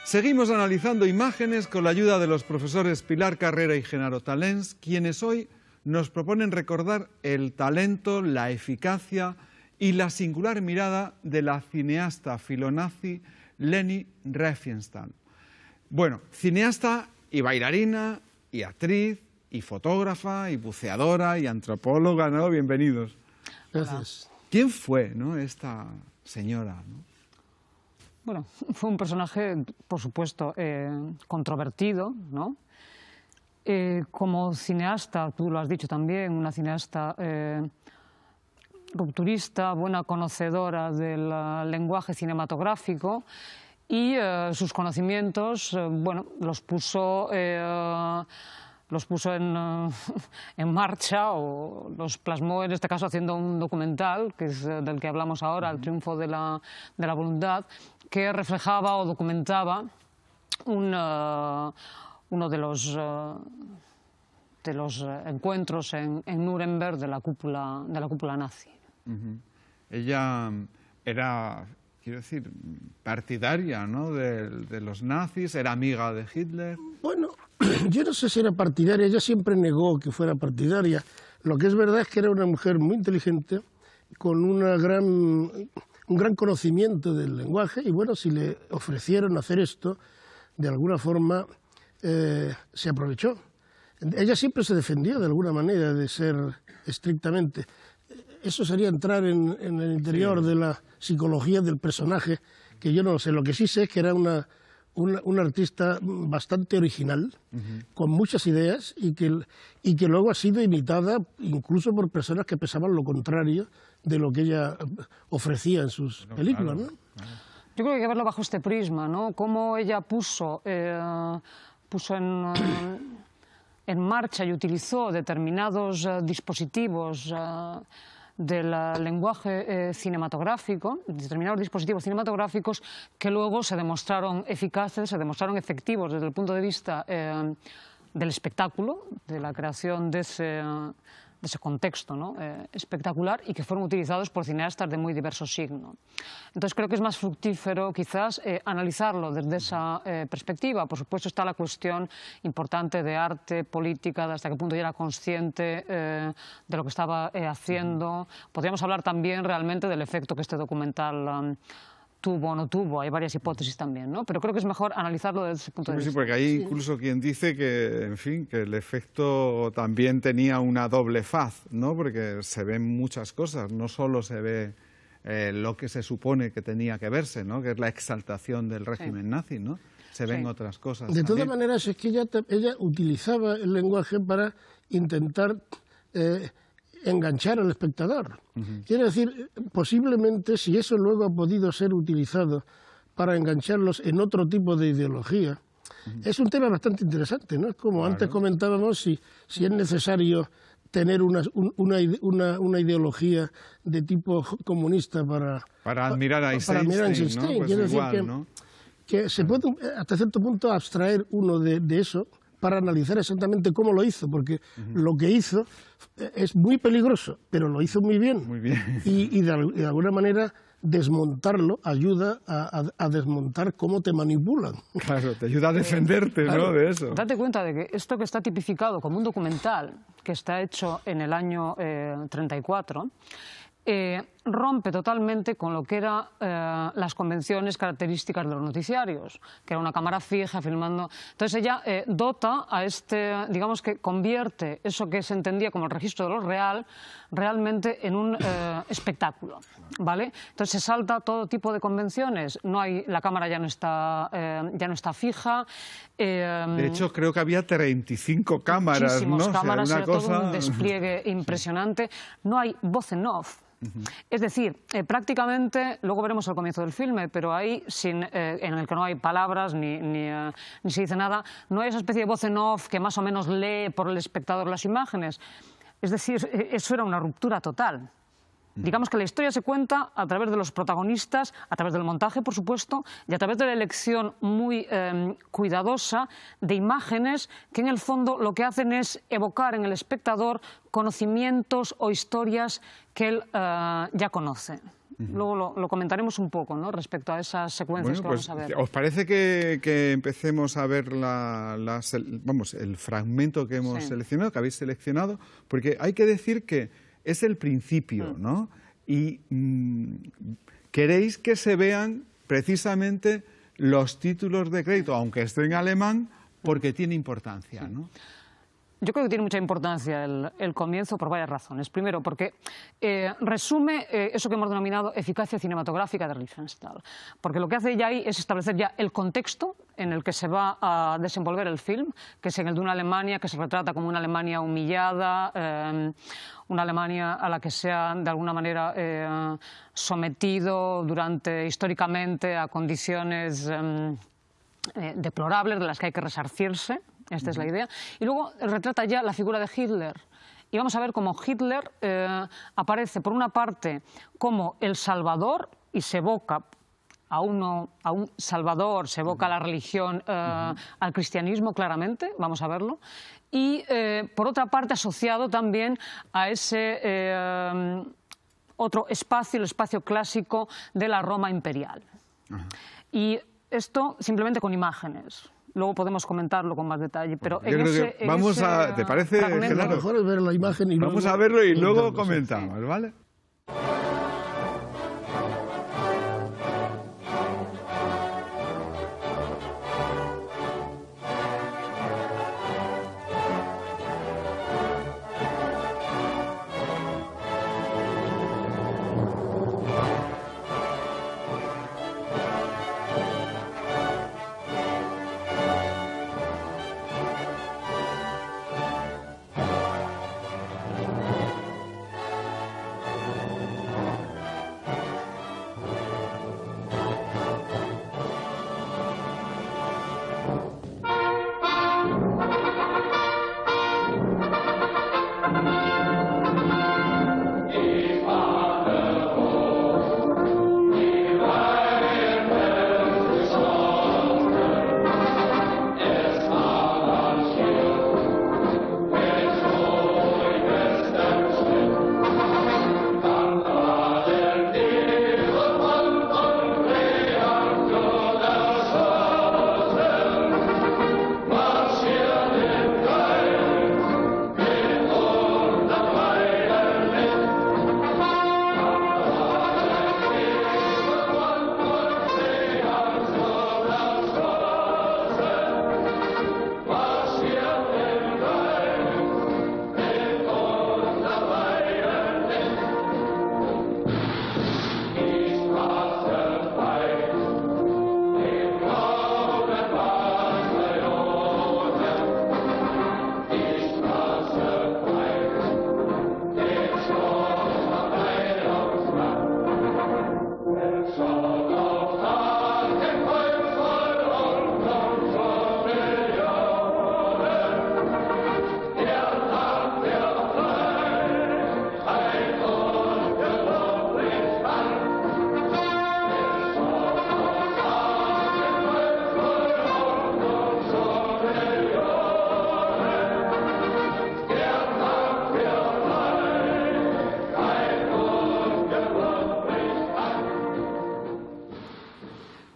Seguimos analizando imágenes con la ayuda de los profesores Pilar Carrera y Genaro Talens, quienes hoy nos proponen recordar el talento, la eficacia y la singular mirada de la cineasta filonazi Leni Riefenstahl. Bueno, cineasta y bailarina y actriz y fotógrafa y buceadora y antropóloga, ¿no? Bienvenidos. Gracias. ¿Quién fue, ¿no?, esta señora, ¿no? Bueno, fue un personaje, por supuesto, controvertido, ¿no? Como cineasta, tú lo has dicho también, una cineasta rupturista, buena conocedora del lenguaje cinematográfico y sus conocimientos, bueno, los puso en marcha o los plasmó en este caso haciendo un documental, que es del que hablamos ahora, El triunfo de la voluntad, que reflejaba o documentaba uno de los encuentros en Nuremberg de la cúpula nazi. Ella era, quiero decir, partidaria, ¿no?, de los nazis, era amiga de Hitler. Bueno, yo no sé si era partidaria, ella siempre negó que fuera partidaria. Lo que es verdad es que era una mujer muy inteligente, con un gran conocimiento del lenguaje, y bueno, si le ofrecieron hacer esto, de alguna forma se aprovechó. Ella siempre se defendió de alguna manera de ser estrictamente. Eso sería entrar en el interior de la psicología del personaje, que yo no lo sé. Lo que sí sé es que era una artista bastante original, con muchas ideas, y que luego ha sido imitada incluso por personas que pensaban lo contrario de lo que ella ofrecía en sus películas, ¿no? Yo creo que hay que verlo bajo este prisma, ¿no? Cómo ella puso en marcha y utilizó determinados dispositivos del lenguaje cinematográfico, determinados dispositivos cinematográficos que luego se demostraron eficaces, se demostraron efectivos desde el punto de vista del espectáculo, de la creación de ese contexto, ¿no?, espectacular, y que fueron utilizados por cineastas de muy diverso signo. Entonces creo que es más fructífero quizás analizarlo desde esa perspectiva. Por supuesto está la cuestión importante de arte, política, de hasta qué punto ella era consciente de lo que estaba haciendo. Podríamos hablar también realmente del efecto que este documental tuvo o no tuvo, hay varias hipótesis también, ¿no? Pero creo que es mejor analizarlo desde ese punto de vista. Sí, porque hay incluso quien dice que, en fin, que el efecto también tenía una doble faz, ¿no? Porque se ven muchas cosas, no solo se ve lo que se supone que tenía que verse, ¿no?, que es la exaltación del régimen nazi, ¿no? Se ven otras cosas. De también. todas maneras, es que ella utilizaba el lenguaje para intentar enganchar al espectador. Quiero decir, posiblemente, si eso luego ha podido ser utilizado para engancharlos en otro tipo de ideología, es un tema bastante interesante, ¿no? Es como antes comentábamos, si es necesario tener una ideología de tipo comunista para admirar a Einstein, ¿no? Pues quiero igual, decir ¿no? que se puede hasta cierto punto abstraer uno de eso para analizar exactamente cómo lo hizo, porque lo que hizo es muy peligroso, pero lo hizo muy bien. Muy bien. Y de alguna manera desmontarlo ayuda a desmontar cómo te manipulan. Claro, te ayuda a defenderte, ¿no?, de eso. Date cuenta de que esto que está tipificado como un documental que está hecho en el año 34, rompe totalmente con lo que eran las convenciones características de los noticiarios, que era una cámara fija filmando. Entonces ella dota a digamos que convierte eso que se entendía como el registro de lo real, realmente en un espectáculo, ¿vale? Entonces se salta todo tipo de convenciones, la cámara ya no está fija. De hecho, creo que había 35 cámaras, ¿no? Muchísimas cámaras, o sea, era todo un despliegue impresionante. No hay voz en off. Es decir, prácticamente, luego veremos el comienzo del filme, pero ahí en el que no hay palabras ni se dice nada, no hay esa especie de voz en off que más o menos lee por el espectador las imágenes. Es decir, eso era una ruptura total. Digamos que la historia se cuenta a través de los protagonistas, a través del montaje, por supuesto, y a través de la elección muy cuidadosa de imágenes que en el fondo lo que hacen es evocar en el espectador conocimientos o historias que él ya conoce. Luego lo comentaremos un poco, ¿no?, respecto a esas secuencias que vamos a ver. ¿Os parece que empecemos a ver el fragmento que hemos seleccionado, que habéis seleccionado? Porque hay que decir que es el principio, ¿no? Y queréis que se vean precisamente los títulos de crédito, aunque esté en alemán, porque tiene importancia, ¿no? Yo creo que tiene mucha importancia el comienzo por varias razones. Primero, porque resume eso que hemos denominado eficacia cinematográfica de Riefenstahl. Porque lo que hace ella ahí es establecer ya el contexto en el que se va a desenvolver el film, que es en el de una Alemania que se retrata como una Alemania humillada, una Alemania a la que se ha de alguna manera sometido históricamente a condiciones deplorables de las que hay que resarcirse. Esta es la idea. Y luego retrata ya la figura de Hitler. Y vamos a ver cómo Hitler aparece, por una parte, como el salvador y se evoca a un salvador, se evoca a la religión, al cristianismo claramente, vamos a verlo. Y, por otra parte, asociado también a ese otro espacio, el espacio clásico de la Roma imperial. Y esto simplemente con imágenes. Luego podemos comentarlo con más detalle, pero ¿te parece, Genaro? Lo mejor es ver la imagen y vamos a verlo y luego comentamos, ¿vale?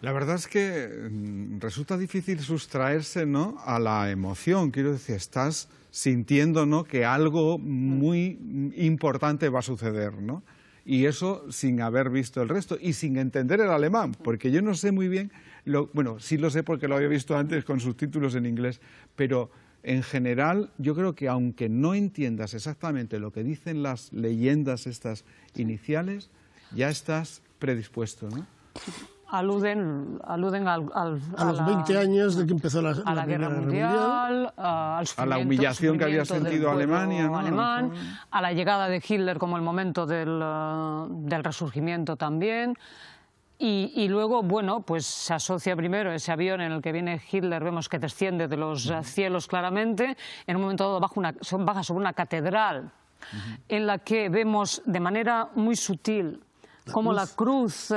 La verdad es que resulta difícil sustraerse, ¿no?, a la emoción. Quiero decir, estás sintiendo, ¿no?, que algo muy importante va a suceder, ¿no? Y eso sin haber visto el resto y sin entender el alemán, porque yo no sé muy bien, bueno, sí lo sé porque lo había visto antes con subtítulos en inglés, pero en general yo creo que aunque no entiendas exactamente lo que dicen las leyendas estas iniciales, ya estás predispuesto, ¿no? Aluden a los 20 años de que empezó la Guerra Mundial, a la humillación que había sentido Alemania, ¿no?, alemán, a la llegada de Hitler como el momento del resurgimiento también. Y luego, bueno, pues se asocia primero ese avión en el que viene Hitler, vemos que desciende de los cielos claramente, en un momento dado baja sobre una catedral en la que vemos de manera muy sutil Como la cruz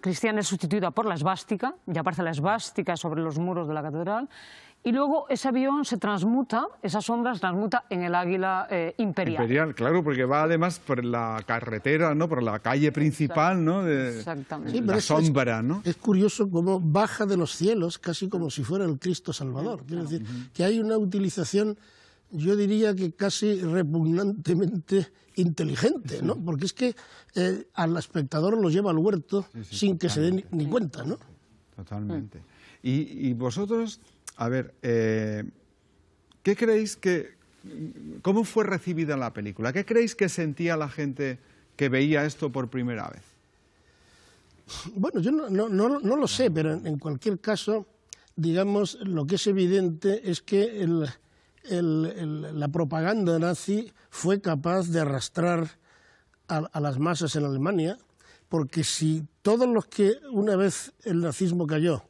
cristiana es sustituida por la esvástica, ya aparece la esvástica sobre los muros de la catedral, y luego ese avión se transmuta, esa sombra se transmuta en el águila imperial. Imperial, claro, porque va además por la carretera, ¿no? Por la calle principal, ¿no? Exactamente. Sí, la sombra, ¿no? Es curioso cómo baja de los cielos, casi como si fuera el Cristo Salvador. Quiero decir, que hay una utilización, yo diría que casi repugnantemente inteligente, ¿no? Porque es que al espectador lo lleva al huerto sin que se dé ni cuenta, ¿no? Totalmente. Y vosotros, a ver, ¿qué creéis cómo fue recibida la película? ¿Qué creéis que sentía la gente que veía esto por primera vez? Bueno, yo no lo sé, pero en cualquier caso, digamos, lo que es evidente es que la propaganda nazi fue capaz de arrastrar a las masas en Alemania, porque si todos los que una vez el nazismo cayó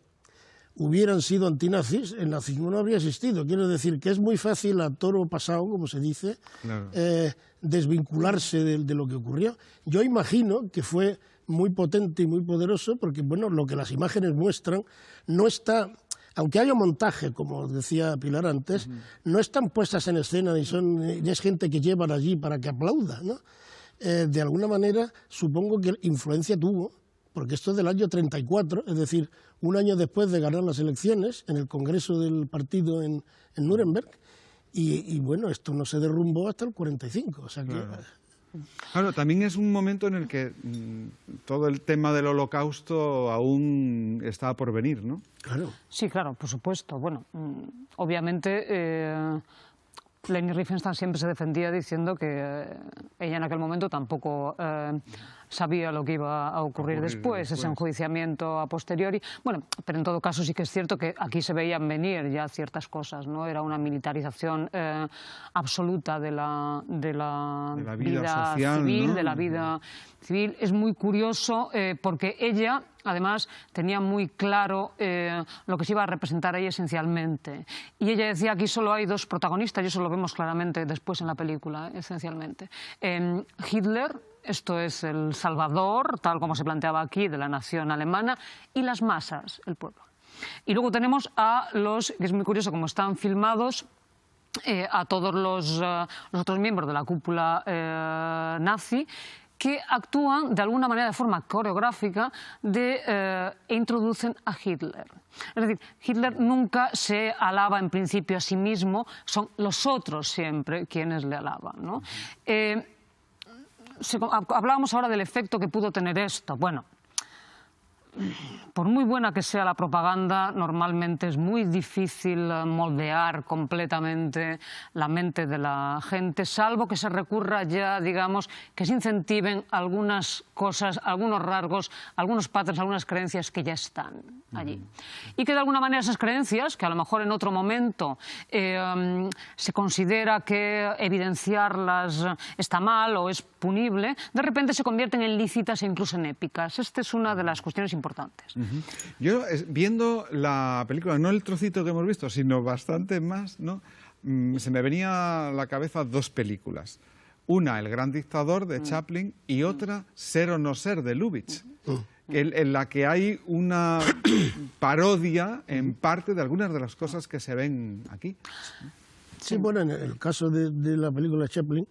hubieran sido antinazis, el nazismo no habría existido. Quiero decir que es muy fácil a toro pasado, como se dice, claro, desvincularse de lo que ocurrió. Yo imagino que fue muy potente y muy poderoso, porque bueno, lo que las imágenes muestran no está, aunque haya montaje, como decía Pilar antes, no están puestas en escena ni es gente que llevan allí para que aplauda, ¿no? De alguna manera, supongo que influencia tuvo, porque esto es del año 34, es decir, un año después de ganar las elecciones en el Congreso del partido en Nuremberg, y bueno, esto no se derrumbó hasta el 45, o sea que... Claro, también es un momento en el que todo el tema del Holocausto aún está por venir, ¿no? Claro. Sí, claro, por supuesto. Bueno, obviamente Leni Riefenstahl siempre se defendía diciendo que ella en aquel momento tampoco sabía lo que iba a ocurrir después, ese enjuiciamiento a posteriori. Bueno, pero en todo caso sí que es cierto que aquí se veían venir ya ciertas cosas, ¿no? Era una militarización absoluta de la vida social, civil, ¿no? De la vida civil. Es muy curioso porque ella, además, tenía muy claro lo que se iba a representar ahí esencialmente. Y ella decía, aquí solo hay dos protagonistas, y eso lo vemos claramente después en la película, esencialmente. Hitler, esto es el salvador, tal como se planteaba aquí, de la nación alemana, y las masas, el pueblo. Y luego tenemos a los, que es muy curioso, como están filmados, a todos los otros miembros de la cúpula nazi, que actúan de alguna manera de forma coreográfica e introducen a Hitler. Es decir, Hitler nunca se alaba en principio a sí mismo, son los otros siempre quienes le alaban, ¿no? Hablábamos ahora del efecto que pudo tener esto. Bueno, por muy buena que sea la propaganda, normalmente es muy difícil moldear completamente la mente de la gente, salvo que se recurra ya, digamos, que se incentiven algunas cosas, algunos rasgos, algunos patrones, algunas creencias que ya están allí. Y que de alguna manera esas creencias, que a lo mejor en otro momento se considera que evidenciarlas está mal o es punible, de repente se convierten en lícitas e incluso en épicas. Esta es una de las cuestiones importantes. Yo, viendo la película, no el trocito que hemos visto, sino bastante más, ¿no? Se me venía a la cabeza dos películas. Una, El gran dictador, de Chaplin, y otra, Ser o no ser, de Lubitsch, en la que hay una parodia, en parte, de algunas de las cosas que se ven aquí. Sí, bueno, en el caso de la película Chaplin,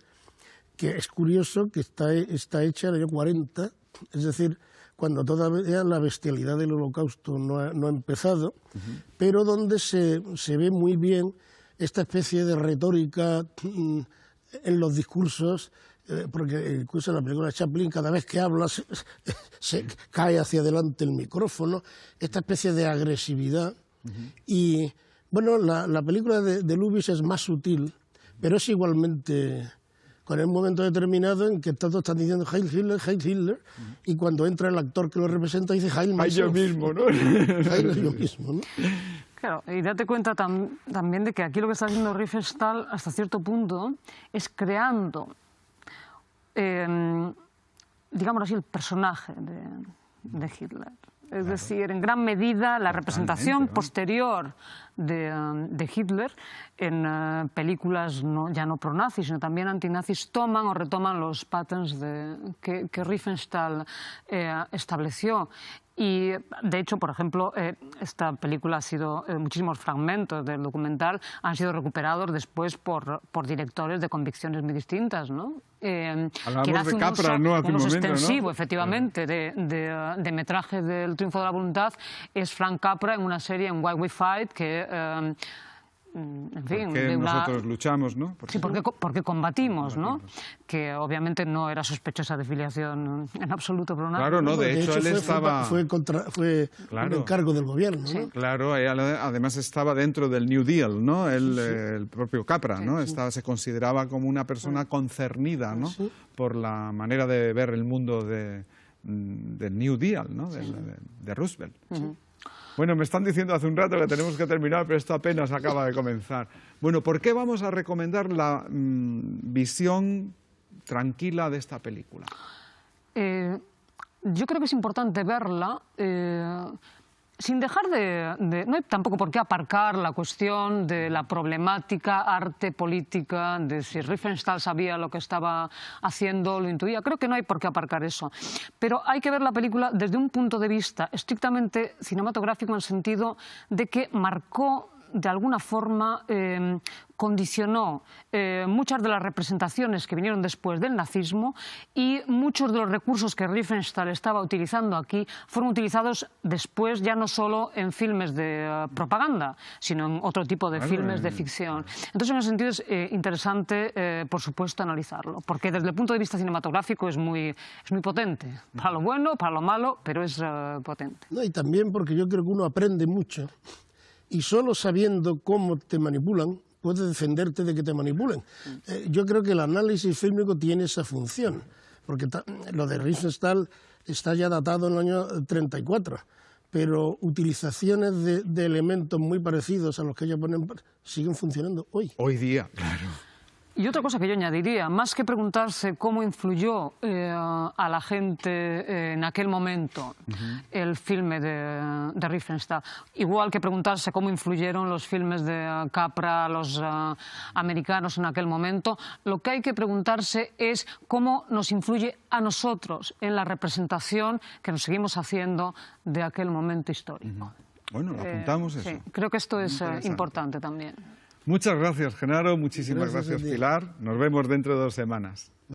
que es curioso que está hecha en el año 40, es decir, cuando todavía la bestialidad del Holocausto no ha empezado, pero donde se ve muy bien esta especie de retórica en los discursos, porque incluso en la película Chaplin, cada vez que habla se cae hacia adelante el micrófono, esta especie de agresividad. Y bueno, la película de Lubitsch es más sutil, pero es igualmente... con el momento determinado en que todos están diciendo Heil Hitler, y cuando entra el actor que lo representa dice Heil myself. Yo mismo, ¿no? Heil es yo mismo, ¿no? Claro, y date cuenta también de que aquí lo que está haciendo Riefenstahl hasta cierto punto es creando, digamos así, el personaje de Hitler. Es decir, en gran medida la representación posterior de Hitler en películas ya no pro-nazis, sino también antinazis, toman o retoman los patterns que Riefenstahl estableció. Y, de hecho, por ejemplo, esta película ha sido, muchísimos fragmentos del documental han sido recuperados después por directores de convicciones muy distintas, ¿no? Hablamos de Capra, ¿no? Hace un momento, extensivo, ¿no? efectivamente, de metraje del Triunfo de la Voluntad, es Frank Capra en una serie, en Why We Fight, que... en fin, porque nosotros luchamos, ¿no? Sí, porque combatimos, ¿no? Que obviamente no era sospechosa de filiación en absoluto pro-nazi. Claro, no, de hecho él estaba... Fue un encargo del gobierno, ¿no? Claro, además estaba dentro del New Deal, ¿no? El propio Capra, ¿no? Se consideraba como una persona concernida, ¿no? Por la manera de ver el mundo del New Deal, ¿no? De Roosevelt. Bueno, me están diciendo hace un rato que tenemos que terminar, pero esto apenas acaba de comenzar. Bueno, ¿por qué vamos a recomendar la visión tranquila de esta película? Yo creo que es importante verla sin dejar no hay tampoco por qué aparcar la cuestión de la problemática arte-política, de si Riefenstahl sabía lo que estaba haciendo, lo intuía. Creo que no hay por qué aparcar eso. Pero hay que ver la película desde un punto de vista estrictamente cinematográfico, en el sentido de que marcó, de alguna forma, condicionó muchas de las representaciones que vinieron después del nazismo, y muchos de los recursos que Riefenstahl estaba utilizando aquí fueron utilizados después ya no solo en filmes de propaganda, sino en otro tipo de filmes de ficción. Entonces, en ese sentido es interesante, por supuesto, analizarlo, porque desde el punto de vista cinematográfico es muy potente, para lo bueno, para lo malo, pero es potente. No, y también porque yo creo que uno aprende mucho, y solo sabiendo cómo te manipulan, puedes defenderte de que te manipulen. Yo creo que el análisis fílmico tiene esa función, porque lo de Riefenstahl está ya datado en el año 34, pero utilizaciones de elementos muy parecidos a los que ellos ponen siguen funcionando hoy. Hoy día, claro. Y otra cosa que yo añadiría, más que preguntarse cómo influyó a la gente en aquel momento el filme de Riefenstahl, igual que preguntarse cómo influyeron los filmes de Capra a los americanos en aquel momento, lo que hay que preguntarse es cómo nos influye a nosotros en la representación que nos seguimos haciendo de aquel momento histórico. Bueno, apuntamos eso. Sí, creo que esto es importante también. Muchas gracias, Genaro. Muchísimas gracias, Pilar. Nos vemos dentro de 2 semanas.